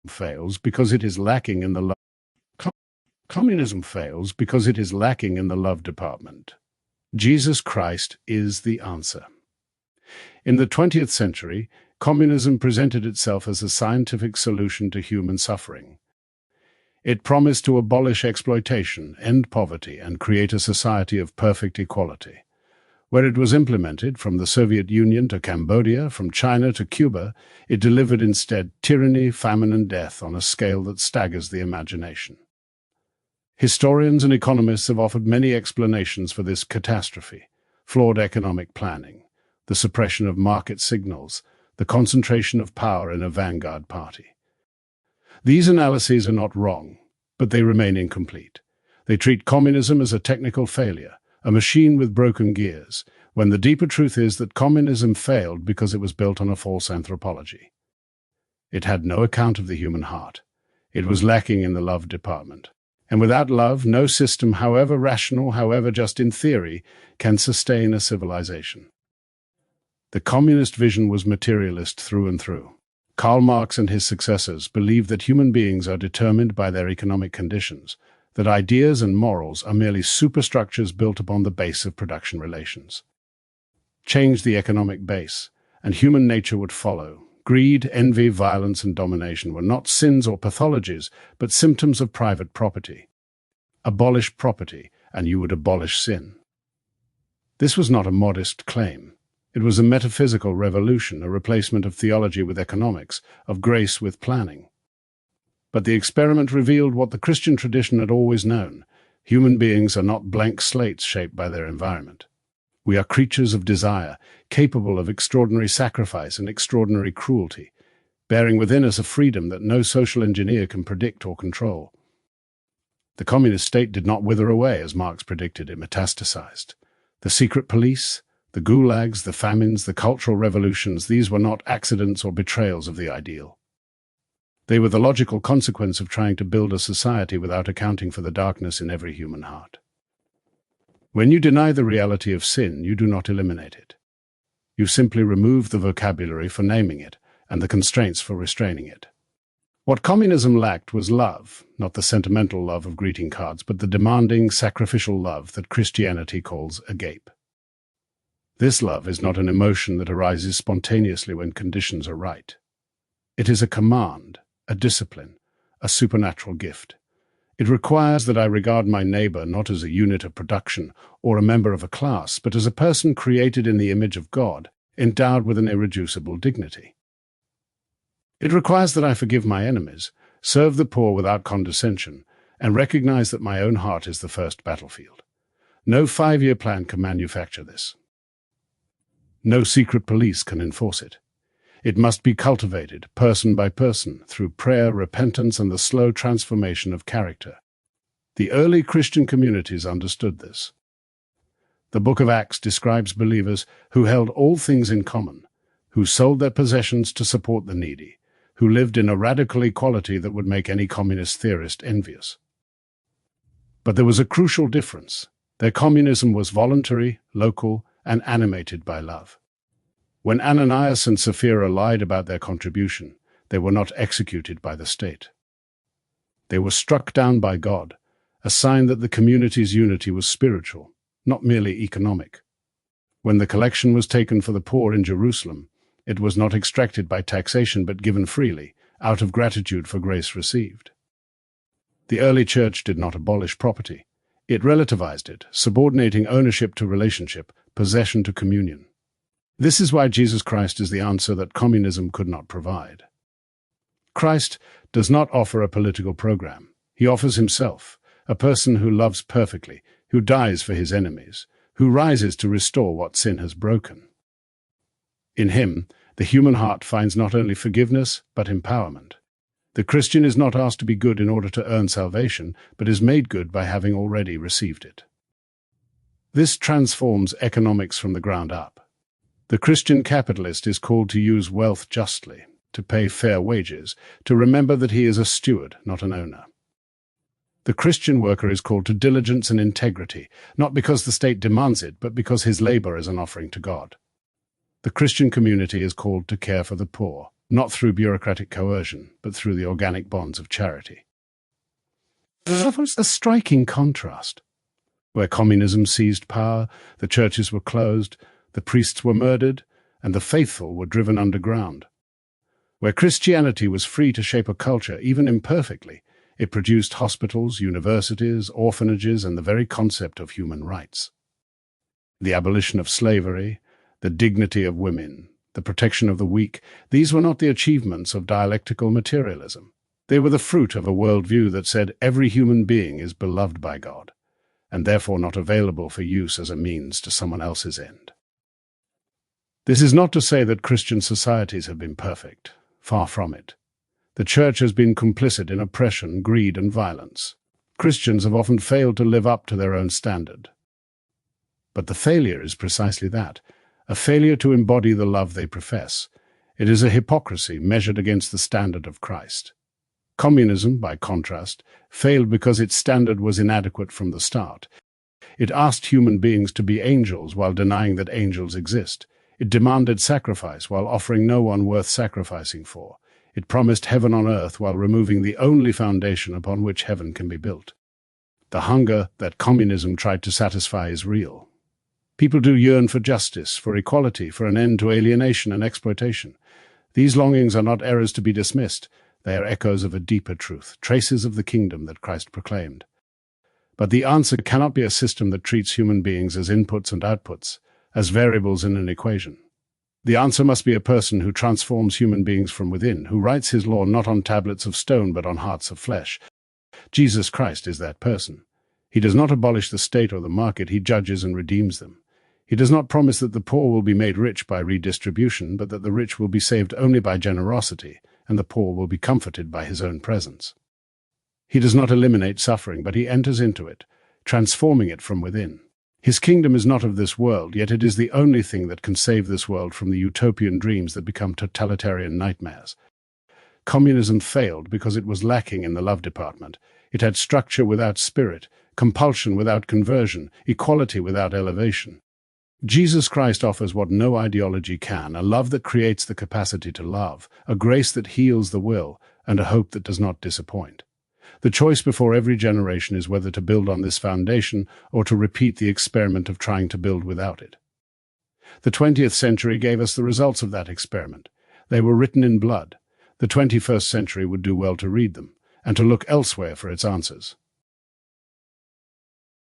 fails because it is lacking in the love. Communism fails because it is lacking in the love department. Jesus Christ is the answer. In the 20th century, communism presented itself as a scientific solution to human suffering. It promised to abolish exploitation, end poverty, and create a society of perfect equality. Where it was implemented, from the Soviet Union to Cambodia, from China to Cuba, it delivered instead tyranny, famine, and death on a scale that staggers the imagination. Historians and economists have offered many explanations for this catastrophe: flawed economic planning, the suppression of market signals, the concentration of power in a vanguard party. These analyses are not wrong, but they remain incomplete. They treat communism as a technical failure, a machine with broken gears, when the deeper truth is that communism failed because it was built on a false anthropology. It had no account of the human heart. It was lacking in the love department. And without love, no system, however rational, however just in theory, can sustain a civilization. The communist vision was materialist through and through. Karl Marx and his successors believed that human beings are determined by their economic conditions, that ideas and morals are merely superstructures built upon the base of production relations. Change the economic base, and human nature would follow. Greed, envy, violence, and domination were not sins or pathologies, but symptoms of private property. Abolish property, and you would abolish sin. This was not a modest claim. It was a metaphysical revolution, a replacement of theology with economics, of grace with planning. But the experiment revealed what the Christian tradition had always known: human beings are not blank slates shaped by their environment. We are creatures of desire, capable of extraordinary sacrifice and extraordinary cruelty, bearing within us a freedom that no social engineer can predict or control. The communist state did not wither away, as Marx predicted. It metastasized. The secret police, the gulags, the famines, the cultural revolutions, these were not accidents or betrayals of the ideal. They were the logical consequence of trying to build a society without accounting for the darkness in every human heart. When you deny the reality of sin, you do not eliminate it. You simply remove the vocabulary for naming it and the constraints for restraining it. What communism lacked was love, not the sentimental love of greeting cards, but the demanding, sacrificial love that Christianity calls agape. This love is not an emotion that arises spontaneously when conditions are right. It is a command, a discipline, a supernatural gift. It requires that I regard my neighbor not as a unit of production or a member of a class, but as a person created in the image of God, endowed with an irreducible dignity. It requires that I forgive my enemies, serve the poor without condescension, and recognize that my own heart is the first battlefield. No 5-year plan can manufacture this. No secret police can enforce it. It must be cultivated, person by person, through prayer, repentance, and the slow transformation of character. The early Christian communities understood this. The book of Acts describes believers who held all things in common, who sold their possessions to support the needy, who lived in a radical equality that would make any communist theorist envious. But there was a crucial difference. Their communism was voluntary, local, and animated by love. When Ananias and Sapphira lied about their contribution, they were not executed by the state. They were struck down by God, a sign that the community's unity was spiritual, not merely economic. When the collection was taken for the poor in Jerusalem, it was not extracted by taxation but given freely, out of gratitude for grace received. The early church did not abolish property. It relativized it, subordinating ownership to relationship, possession to communion. This is why Jesus Christ is the answer that communism could not provide. Christ does not offer a political program. He offers himself, a person who loves perfectly, who dies for his enemies, who rises to restore what sin has broken. In him, the human heart finds not only forgiveness, but empowerment. The Christian is not asked to be good in order to earn salvation, but is made good by having already received it. This transforms economics from the ground up. The Christian capitalist is called to use wealth justly, to pay fair wages, to remember that he is a steward, not an owner. The Christian worker is called to diligence and integrity, not because the state demands it, but because his labor is an offering to God. The Christian community is called to care for the poor, not through bureaucratic coercion, but through the organic bonds of charity. That was a striking contrast. Where communism seized power, the churches were closed, the priests were murdered, and the faithful were driven underground. Where Christianity was free to shape a culture, even imperfectly, it produced hospitals, universities, orphanages, and the very concept of human rights. The abolition of slavery, the dignity of women, the protection of the weak, these were not the achievements of dialectical materialism. They were the fruit of a worldview that said every human being is beloved by God, and therefore not available for use as a means to someone else's end. This is not to say that Christian societies have been perfect. Far from it. The Church has been complicit in oppression, greed, and violence. Christians have often failed to live up to their own standard. But the failure is precisely that, a failure to embody the love they profess. It is a hypocrisy measured against the standard of Christ. Communism, by contrast, failed because its standard was inadequate from the start. It asked human beings to be angels while denying that angels exist. It demanded sacrifice while offering no one worth sacrificing for. It promised heaven on earth while removing the only foundation upon which heaven can be built. The hunger that communism tried to satisfy is real. People do yearn for justice, for equality, for an end to alienation and exploitation. These longings are not errors to be dismissed. They are echoes of a deeper truth, traces of the kingdom that Christ proclaimed. But the answer cannot be a system that treats human beings as inputs and outputs, as variables in an equation. The answer must be a person who transforms human beings from within, who writes his law not on tablets of stone but on hearts of flesh. Jesus Christ is that person. He does not abolish the state or the market, he judges and redeems them. He does not promise that the poor will be made rich by redistribution, but that the rich will be saved only by generosity, and the poor will be comforted by his own presence. He does not eliminate suffering, but he enters into it, transforming it from within. His kingdom is not of this world, yet it is the only thing that can save this world from the utopian dreams that become totalitarian nightmares. Communism failed because it was lacking in the love department. It had structure without spirit, compulsion without conversion, equality without elevation. Jesus Christ offers what no ideology can, a love that creates the capacity to love, a grace that heals the will, and a hope that does not disappoint. The choice before every generation is whether to build on this foundation or to repeat the experiment of trying to build without it. The 20th century gave us the results of that experiment. They were written in blood. The 21st century would do well to read them, and to look elsewhere for its answers.